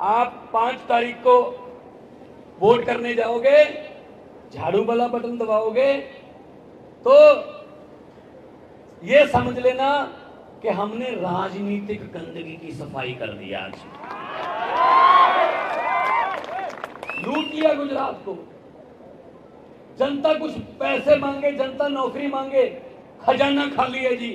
आप 5 तारीख को वोट करने जाओगे, झाड़ू वाला बटन दबाओगे तो ये समझ लेना कि हमने राजनीतिक गंदगी की सफाई कर दी। आज लूट लिया गुजरात को, जनता कुछ पैसे मांगे, जनता नौकरी मांगे, खजाना खाली है जी।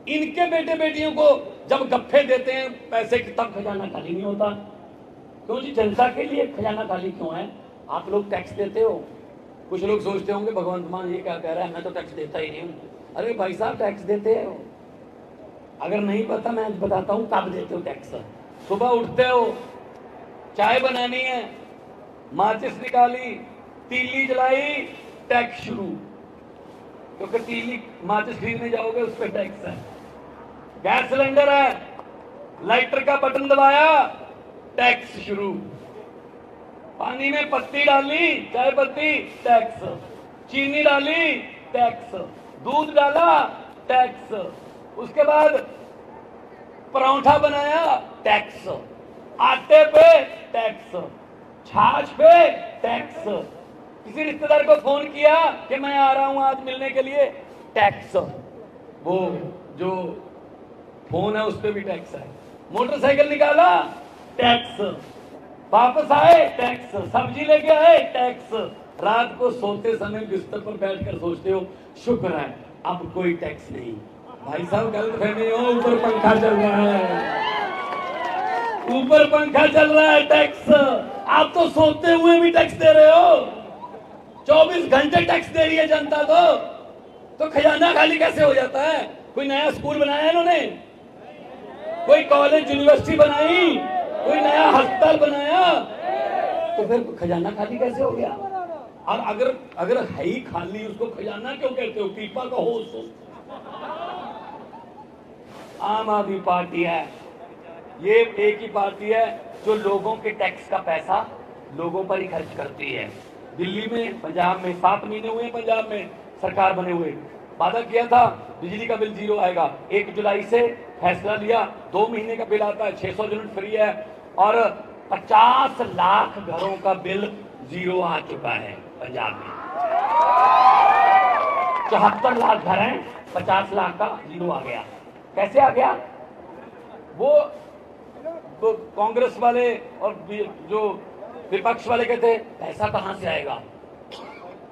इनके बेटे बेटियों को जब गप्फे देते हैं पैसे की, तब खजाना खाली नहीं होता। क्यों जी? जनता के लिए खजाना खाली क्यों है? आप लोग टैक्स देते हो। कुछ लोग सोचते होंगे भगवंत मान ये क्या कह रहा है, मैं तो टैक्स देता ही नहीं हूं। अरे भाई साहब, टैक्स देते हो। अगर नहीं पता मैं बताता हूं कब देते हो टैक्स। सुबह उठते हो, चाय बनानी है, माचिस निकाली, तीली जलाई, टैक्स शुरू। क्योंकि तीली माचिस खरीदने जाओगे उस पर टैक्स है। गैस सिलेंडर है, लाइटर का बटन दबाया, टैक्स शुरू। पानी में पत्ती डाली, चाय पत्ती, टैक्स। चीनी डाली, टैक्स। दूध डाला, टैक्स। उसके बाद परांठा बनाया, टैक्स। आटे पे टैक्स, छाछ पे टैक्स। किसी रिश्तेदार को फोन किया कि मैं आ रहा हूं आज मिलने के लिए, टैक्स। वो जो फोन है उस पे भी टैक्स है। मोटरसाइकिल निकाला, टैक्स। वापस आए, टैक्स। सब्जी लेके आए, टैक्स। रात को सोते समय बिस्तर पर बैठकर सोचते हो शुक्र है अब कोई टैक्स नहीं। भाई साहब गलतफहमी हो, ऊपर पंखा चल रहा है, ऊपर पंखा चल रहा है, टैक्स। आप तो सोते हुए भी टैक्स दे रहे हो। 24 घंटे टैक्स दे रही है जनता। तो खजाना खाली कैसे हो जाता है? कोई नया स्कूल बनाया है इन्होंने? कोई कॉलेज यूनिवर्सिटी बनाई? कोई नया अस्पताल बनाया? तो फिर खजाना खाली कैसे हो गया? और अगर है ही खाली, उसको खजाना क्यों कहते हो? पीपा का हो उसको। आम आदमी पार्टी है, ये एक ही पार्टी है जो लोगों के टैक्स का पैसा लोगों पर ही खर्च करती है। दिल्ली में, पंजाब में 7 महीने हुए हैं पंजाब में सरकार बने हुए। वादा किया था बिजली का बिल 0 आएगा। 1 जुलाई से फैसला लिया, 2 महीने का बिल आता है, 600 यूनिट फ्री है और 50 लाख घरों का बिल 0 आ चुका है पंजाब में। 74 लाख घर हैं, 50 लाख का 0 आ गया। कैसे आ गया? वो तो कांग्रेस वाले और जो विपक्ष वाले कहते पैसा कहां से आएगा,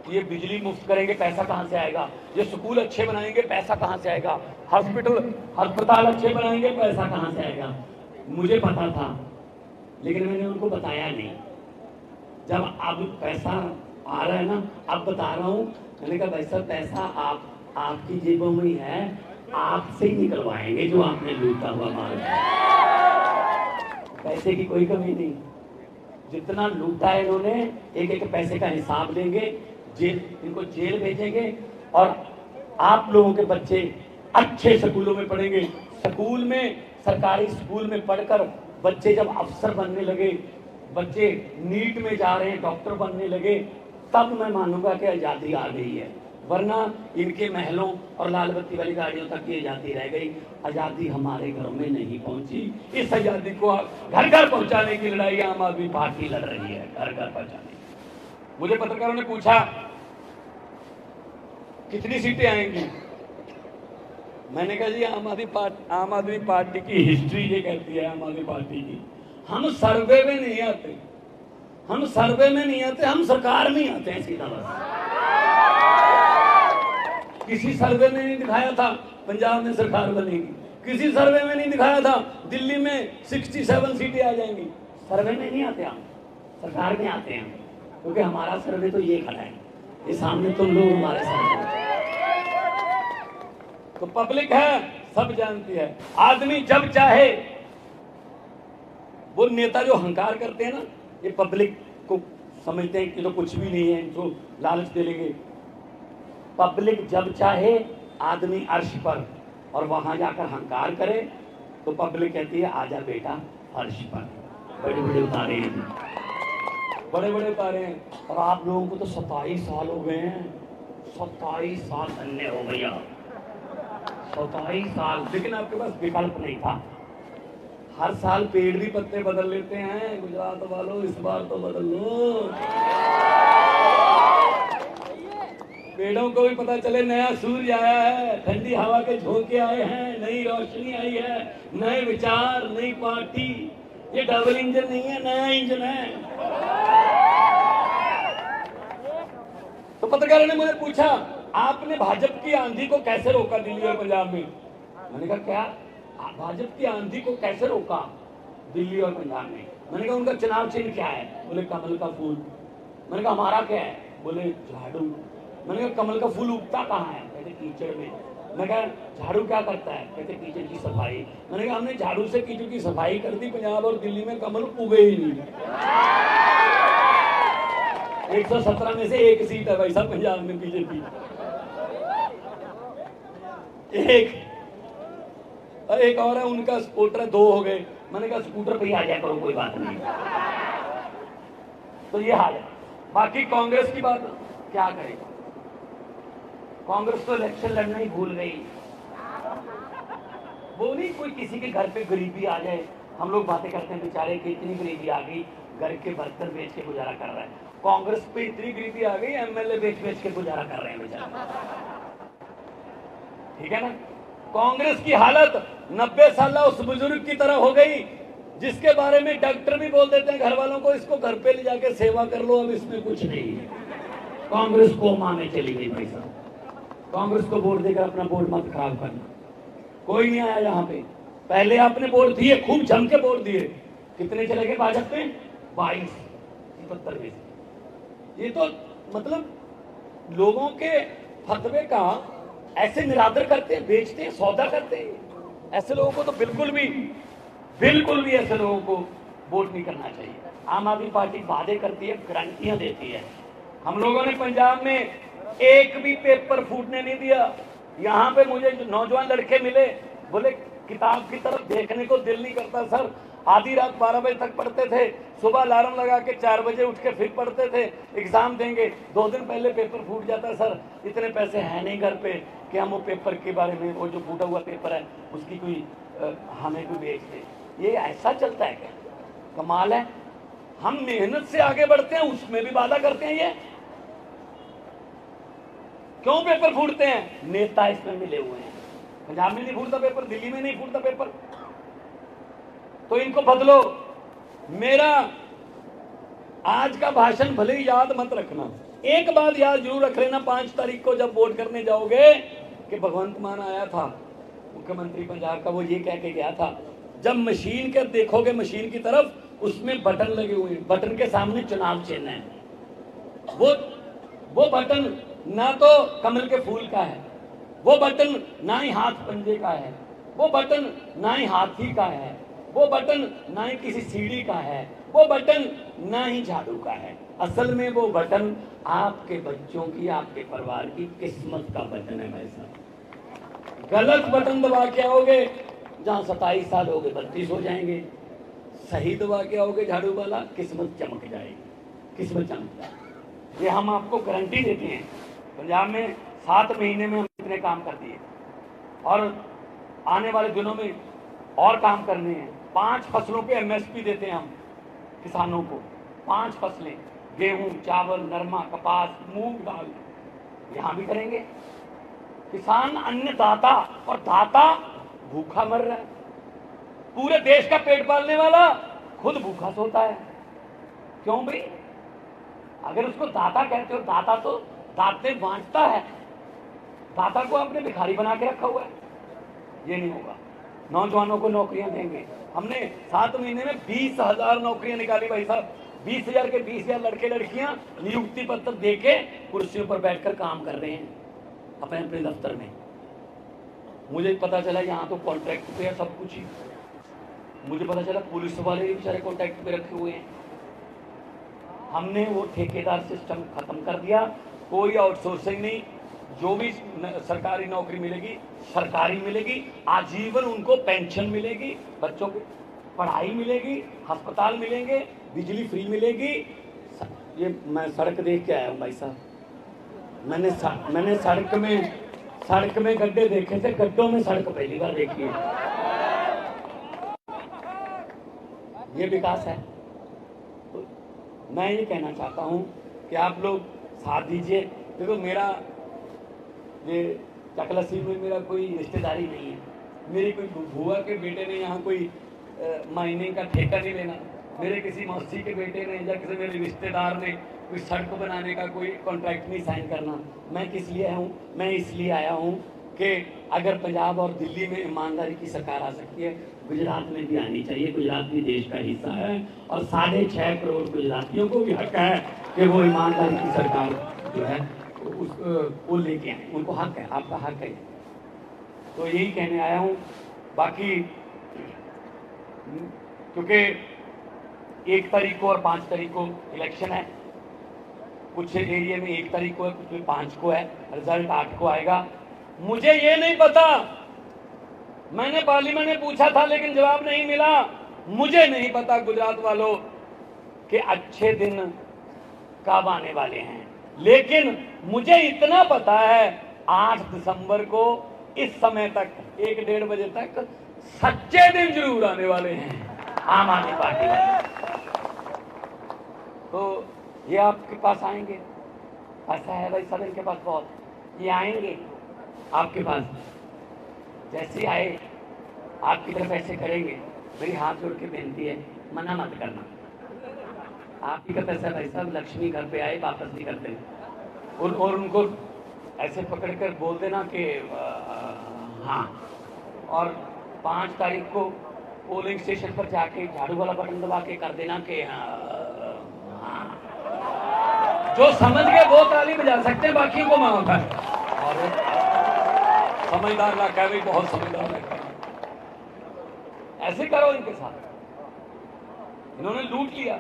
ये बिजली मुफ्त करेंगे पैसा कहां से आएगा, ये स्कूल अच्छे बनाएंगे पैसा कहां से आएगा, अस्पताल अच्छे बनाएंगे पैसा कहां से आएगा। मुझे पता था लेकिन मैंने उनको बताया नहीं। जब अब पैसा आ रहा है ना, अब बता रहा हूं। मैंने कहा भाई साहब पैसा आपकी जेबों में ही है, आपसे ही निकलवाएंगे जो आपने लूटा हुआ माल। पैसे की कोई कमी नहीं, जितना लूटा है इन्होंने एक एक पैसे का हिसाब लेंगे, इनको जेल भेजेंगे और आप लोगों के बच्चे अच्छे स्कूलों में पढ़ेंगे। स्कूल में, सरकारी स्कूल में पढ़कर बच्चे जब अफसर बनने लगे, बच्चे नीट में जा रहे हैं, डॉक्टर बनने लगे, तब मैं मानूंगा कि आजादी आ गई है। वरना इनके महलों और लाल बत्ती वाली गाड़ियों तक ये आजादी रह गई। आजादी हमारे घरों में नहीं पहुंची। इस आजादी को घर घर पहुंचाने की लड़ाई आम आदमी पार्टी लड़ रही है, घर घर पहुंचाने। मुझे पत्रकारों ने पूछा कितनी सीटें आएंगी। मैंने कहा जी आम आदमी पार्टी की हिस्ट्री ये कहती है, आम आदमी पार्टी की, हम सर्वे में नहीं आते, हम सर्वे में नहीं आते, हम सरकार में आते हैं सीधा। बस किसी सर्वे में नहीं दिखाया था पंजाब में सरकार बनेगी, किसी सर्वे में नहीं दिखाया था दिल्ली में 67 सीटें आ जाएंगी। सर्वे में नहीं आते हम, सरकार में आते हैं। क्योंकि हमारा सर्वे तो ये खड़ा है, ये सामने तुम लोग हमारे सामने। तो पब्लिक है, सब जानती है। आदमी जब चाहे, वो नेता जो अहंकार करते हैं ना, ये पब्लिक को समझते हैं कि तो कुछ भी नहीं है, इनको लालच दे लेंगे। पब्लिक जब चाहे आदमी अर्श पर और वहां जाकर अहंकार करे तो पब्लिक कहती है आजा बेटा अर्श पर। बड़े बड़े उतारे हैं, बड़े बड़े उतारे हैं। और आप लोगों को तो 27 साल हो गए हैं, 27 साल धन्य हो भैया, 27 साल। लेकिन आपके पास विकल्प नहीं था। हर साल पेड़ भी पत्ते बदल लेते हैं गुजरात वालों, इस बार तो बदल लो। पेड़ों को भी पता चले नया सूर्य आया है, ठंडी हवा के झोंके आए हैं, नई रोशनी आई है, नए विचार, नई पार्टी। ये डबल इंजन नहीं है, नया इंजन है। तो पत्रकारों ने मुझे पूछा, आपने भाजपा की आंधी को कैसे रोका दिल्ली और पंजाब में? मैंने कहा क्या? भाजपा की आंधी को कैसे रोका दिल्ली और पंजाब में? मैंने कहा उनका चुनाव चिन्ह क्या है? बोले कमल का फूल। मैंने कहा हमारा क्या है? बोले झाड़ू। मैंने कहा कमल का फूल उगता कहाँ है? कहते कीचड़ में। मैं कहा झाड़ू क्या करता है? कहते कीचड़ की सफाई। मैंने कहा हमने झाड़ू से कीचड़ की सफाई कर दी, पंजाब और दिल्ली में कमल उगे ही नहीं। 117 में से एक सीट है भाई साहब पंजाब में बीजेपी, एक और है, उनका स्कूटर 2 हो गए। मैंने कहा स्कूटर पे ही आ जाए करो, कोई बात नहीं। तो ये हाल है। बाकी कांग्रेस की बात क्या करेगा? कांग्रेस तो इलेक्शन लड़ना ही भूल गई। वो नहीं कोई किसी के घर पे गरीबी आ जाए, हम लोग बातें करते हैं बेचारे की इतनी गरीबी आ गई, घर के बर्तन बेच के गुजारा कर रहा है। कांग्रेस पे इतनी गरीबी आ गई, एमएलए बेच बेच के गुजारा कर रहे हैं बेचारे। ठीक है ना? कांग्रेस की हालत 90 साल उस बुजुर्ग की तरह हो गई जिसके बारे में डॉक्टर भी बोल देते हैं घर वालों को, इसको घर पे ले जाके सेवा कर लो, अब इसमें कुछ नहीं है। कांग्रेस कोमा में चली गई भाई साहब। कांग्रेस को वोट देकर अपना वोट मत खराब करना। कोई नहीं आया यहाँ पे। पहले आपने वोट दिए, खूब जम के वोट दिए, कितने चले गए भाजपा में? 22-73। ये तो मतलब लोगों के फतवे का ऐसे निरादर करते हैं, बेचते हैं, सौदा करते हैं। ऐसे लोगों को तो बिल्कुल भी ऐसे लोगों को वोट नहीं करना चाहिए। आम आदमी पार्टी वादे करती है, गारंटियां देती है। हम लोगों ने पंजाब में एक भी पेपर फूटने नहीं दिया। यहाँ पे मुझे नौजवान लड़के मिले, बोले किताब की तरफ देखने को दिल नहीं करता सर, आधी रात 12 बजे तक पढ़ते थे, सुबह अलार्म लगा के 4 बजे उठ के फिर पढ़ते थे, एग्जाम देंगे 2 दिन पहले पेपर फूट जाता सर, इतने पैसे हैं नहीं घर पे कि हम वो पेपर के बारे में, वो जो फूटा हुआ पेपर है उसकी कोई हमें कोई बेच दे। ये ऐसा चलता है क्या? कमाल है। हम मेहनत से आगे बढ़ते हैं, उसमें भी वादा करते हैं। ये क्यों पेपर फूटते हैं? नेता इसमें मिले हुए हैं। पंजाब में नहीं फूटता पेपर, दिल्ली में नहीं फूटता पेपर, तो इनको बदलो। मेरा आज का भाषण भले ही याद मत रखना, एक बात याद जरूर रख लेना, 5 तारीख को जब वोट करने जाओगे कि भगवंत मान आया था मुख्यमंत्री पंजाब का, वो ये कह के गया था, जब मशीन के देखोगे मशीन की तरफ, उसमें बटन लगे हुए हैं, बटन के सामने चुनाव चिन्ह है। वो बटन ना तो कमल के फूल का है, वो बटन ना ही हाथ पंजे का है, वो बटन ना ही हाथी का है, वो बटन ना ही किसी सीढ़ी का है, वो बटन ना ही झाड़ू का है। असल में वो बटन आपके बच्चों की, आपके परिवार की किस्मत का बटन है भाई साहब। गलत बटन दबा के आओगे, जहां 27 साल हो गए 32 हो जाएंगे। सही दबा के आओगे झाड़ू वाला, किस्मत चमक जाएगी, किस्मत चमक जाएगी। ये हम आपको गारंटी देते हैं। पंजाब में 7 महीने में हम इतने काम कर दिए और आने वाले दिनों में और काम करने हैं। 5 फसलों पे एमएसपी देते हैं हम किसानों को। 5 फसलें, गेहूं, चावल, नरमा, कपास, मूंग दाल, यहां भी करेंगे। किसान अन्नदाता, और दाता भूखा मर रहा है। पूरे देश का पेट पालने वाला खुद भूखा सोता है। क्यों भाई? अगर उसको दाता कहते हो, दाता तो दाते बांटता है, दाता को आपने भिखारी बना के रखा हुआ है। ये नहीं होगा। नौजवानों को नौकरियां देंगे। हमने 7 महीने में 20,000 नौकरियां निकाली भाई साहब। 20,000 के 20,000 लड़के लड़कियां नियुक्ति पत्र देके कुर्सियों पर बैठकर काम कर रहे हैं अपने अपने दफ्तर में। मुझे पता चला यहाँ तो कॉन्ट्रैक्ट पे है सब कुछ ही। मुझे पता चला पुलिस वाले भी बेचारे कॉन्ट्रैक्ट पे रखे हुए हैं। हमने वो ठेकेदार सिस्टम खत्म कर दिया। कोई आउटसोर्सिंग नहीं। जो भी सरकारी नौकरी मिलेगी सरकारी मिलेगी, आजीवन उनको पेंशन मिलेगी, बच्चों की पढ़ाई मिलेगी, अस्पताल मिलेंगे, बिजली फ्री मिलेगी। ये मैं सड़क देख के आया हूँ भाई साहब। मैंने सड़क में गड्ढे देखे थे, गड्ढों में सड़क पहली बार देखी है। ये विकास है। तो मैं ये कहना चाहता हूँ कि आप लोग साथ दीजिए। देखो मेरा ये चकलसी में मेरा कोई रिश्तेदारी नहीं है, मेरी कोई बुआ के बेटे ने यहाँ कोई महीने का ठेका नहीं लेना, मेरे किसी मौसी के बेटे ने या किसी मेरे रिश्तेदार ने कोई सड़क बनाने का कोई कॉन्ट्रैक्ट नहीं साइन करना। मैं किस लिए आया हूँ? मैं इसलिए आया हूँ कि अगर पंजाब और दिल्ली में ईमानदारी की सरकार आ सकती है, गुजरात में भी आनी चाहिए। गुजरात भी देश का हिस्सा है और 6.5 करोड़ गुजरातियों को भी हक है कि वो ईमानदारी की सरकार जो है वो लेके आए। उनको हक है, आपका हक है। तो यही कहने आया हूँ। बाकी क्योंकि 1 तारीख को और 5 तारीख को इलेक्शन है, कुछ एरिया में 1 तारीख को है, कुछ में 5 को है, रिजल्ट 8 को आएगा। मुझे ये नहीं पता, मैंने पार्लियामेंट में पूछा था लेकिन जवाब नहीं मिला। मुझे नहीं पता गुजरात वालों कि अच्छे दिन कब आने वाले हैं, लेकिन मुझे इतना पता है 8 दिसंबर को इस समय तक 1-1.5 बजे तक सच्चे दिन जरूर आने वाले हैं आम आदमी पार्टी वाले। तो ये आपके पास आएंगे, ऐसा है भाई सब इनके पास बहुत, ये आएंगे आपके पास, जैसे आए आपकी तरफ ऐसे करेंगे। मेरी हाथ जोड़ के बेनती है, मना मत करना। आप ही का पैसा भाई साहब लक्ष्मी घर पे आए वापस नहीं करते, और उनको ऐसे पकड़ कर बोल देना कि हाँ। और 5 तारीख को पोलिंग स्टेशन पर जाके झाड़ू वाला बटन दबा के कर देना कि हाँ। जो समझ गए वो ताली बजा सकते हैं, बाकी को माफ है। और समझदार ना कह भाई, बहुत समझदार है, ऐसे करो इनके साथ। इन्होंने लूट लिया,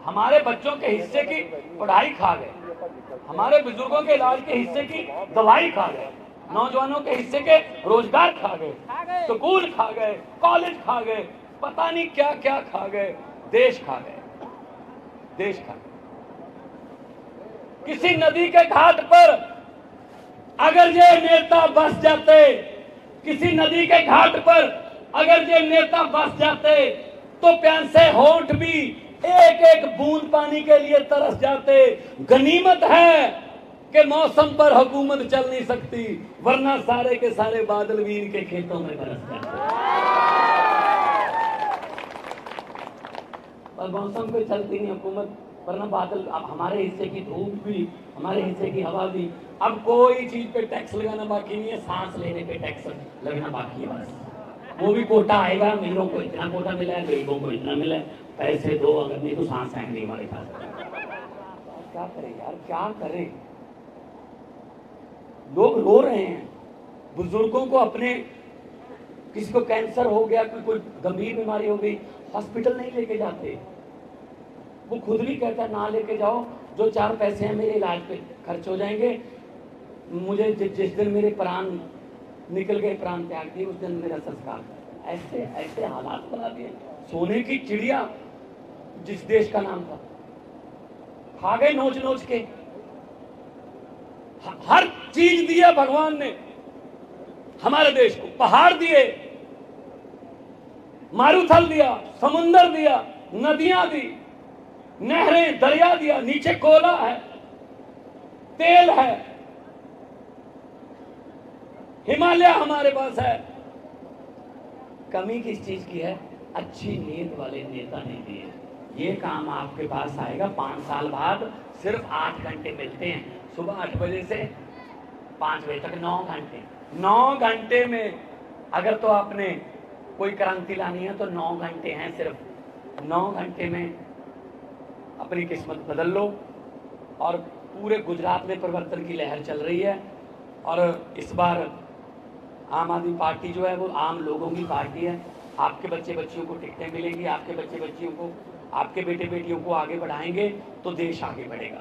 हमारे बच्चों के हिस्से की पढ़ाई खा गए, हमारे बुजुर्गों के इलाज के हिस्से की दवाई खा गए, नौजवानों के हिस्से के रोजगार खा गए, स्कूल खा गए, कॉलेज खा गए, पता नहीं क्या क्या खा गए, देश खा गए, देश खा गए। किसी नदी के घाट पर अगर ये नेता बस जाते, किसी नदी के घाट पर अगर ये नेता बस जाते तो प्यासे होंठ भी एक एक बूंद पानी के लिए तरस जाते। गनीमत है कि मौसम पर हुकूमत चल नहीं सकती, वरना सारे के सारे बादल भी इनके खेतों में बरस जाते। और मौसम पे चलती नहीं हुकूमत, वरना बादल, अब हमारे हिस्से की धूप भी, हमारे हिस्से की हवा भी। अब कोई चीज पे टैक्स लगाना बाकी नहीं है, सांस लेने पे टैक्स लगना बाकी है बस। वो भी कोटा आएगा, अमीरों को इतना कोटा मिला है, गरीबों को इतना मिला है, पैसे दो, अगर नहीं तो सांस है नहीं हमारे पास। क्या करें यार, क्या करें? लोग रो रहे हैं, बुजुर्गों को अपने, किसी को कैंसर हो गया, कोई गंभीर बीमारी हो गई, हॉस्पिटल नहीं लेके जाते। वो खुद भी कहता है ना लेके जाओ, जो 4 पैसे हैं मेरे इलाज पे खर्च हो जाएंगे, मुझे जिस दिन मेरे प्राण निकल गए, प्राण त्याग दिए, उस दिन मेरा संस्कार। ऐसे ऐसे हालात बना दिए। सोने की चिड़िया जिस देश का नाम था, खा गए नोच नोच के। हर चीज दिया भगवान ने हमारे देश को, पहाड़ दिए, मारूथल दिया, समुंदर दिया, नदियां दी, नहरें, दरिया दिया, नीचे कोयला है, तेल है, हिमालय हमारे पास है। कमी किस चीज की है? अच्छी नीयत वाले नेता नहीं दिए। ये काम आपके पास आएगा 5 साल बाद। सिर्फ 8 घंटे मिलते हैं, सुबह 8 बजे से 5 बजे तक, 9 घंटे। 9 घंटे में अगर तो आपने कोई क्रांति लानी है तो 9 घंटे हैं सिर्फ। 9 घंटे में अपनी किस्मत बदल लो। और पूरे गुजरात में परिवर्तन की लहर चल रही है। और इस बार आम आदमी पार्टी जो है वो आम लोगों की पार्टी है। आपके बच्चे बच्चियों को टिकटें मिलेंगी, आपके बच्चे बच्चियों को, आपके बेटे बेटियों को आगे बढ़ाएंगे तो देश आगे बढ़ेगा।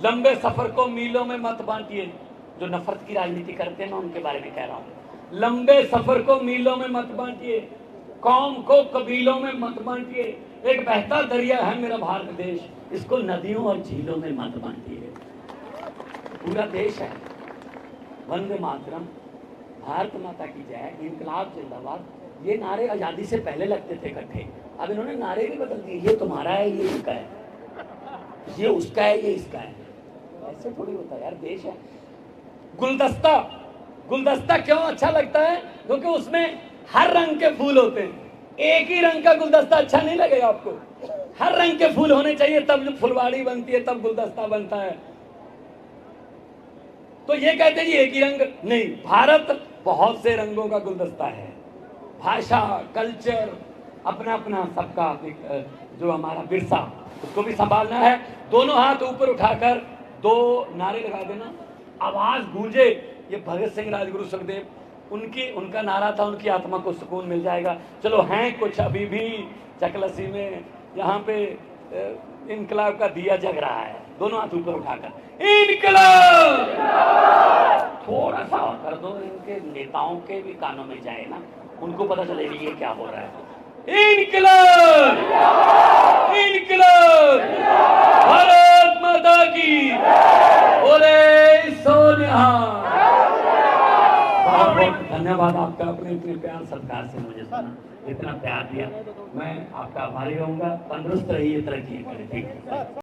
लंबे सफर को मीलों में मत बांटिए। जो नफरत की राजनीति करते हैं, मैं उनके बारे में कह रहा हूं। लंबे सफर को मीलों में मत बांटिए, कौम को कबीलों में मत बांटिए। एक बहता दरिया है मेरा भारत देश, इसको नदियों और झीलों में मत बांटिए। पूरा देश है। वंदे मातरम, भारत माता की जय, इनकलाब जिंदाबाद। ये नारे आजादी से पहले लगते थे इकट्ठे, अब इन्होंने नारे भी बदल दिए, ये तुम्हारा है, ये इसका है, ये उसका है, ये इसका है। ऐसे थोड़ी होता है यार, देश है। गुलदस्ता, गुलदस्ता क्यों अच्छा लगता है? क्योंकि उसमें हर रंग के फूल होते हैं। एक ही रंग का गुलदस्ता अच्छा नहीं लगेगा आपको, हर रंग के फूल होने चाहिए, तब जो फुलवाड़ी बनती है, तब गुलदस्ता बनता है। तो ये कहते जी एक ही रंग नहीं, भारत बहुत से रंगों का गुलदस्ता है। भाषा, कल्चर, अपना अपना सबका जो हमारा विरसा, उसको भी संभालना है। दोनों हाथ ऊपर उठाकर दो नारे लगा देना, आवाज गूंजे। ये भगत सिंह, राजगुरु, सुखदेव, उनका नारा था, उनकी आत्मा को सुकून मिल जाएगा। चलो हैं कुछ अभी भी चकलसी में, यहाँ पे इनकलाब का दिया जग रहा है, दोनों हाथ ऊपर उठाकर इनकलाब थोड़ा सा और कर दो, इनके नेताओं के भी कानों में जाए ना, उनको पता चलेगा ये क्या हो रहा है। इनकलाब, इनकलाब, भारत माता की, बोले सो निहाल। बहुत बहुत धन्यवाद आपका, अपने इतने प्यार सत्कार से मुझे सुना, इतना प्यार दिया, मैं आपका आभारी रहूंगा। तंदुरुस्त रहिए, तरक्की करें। ठीक है।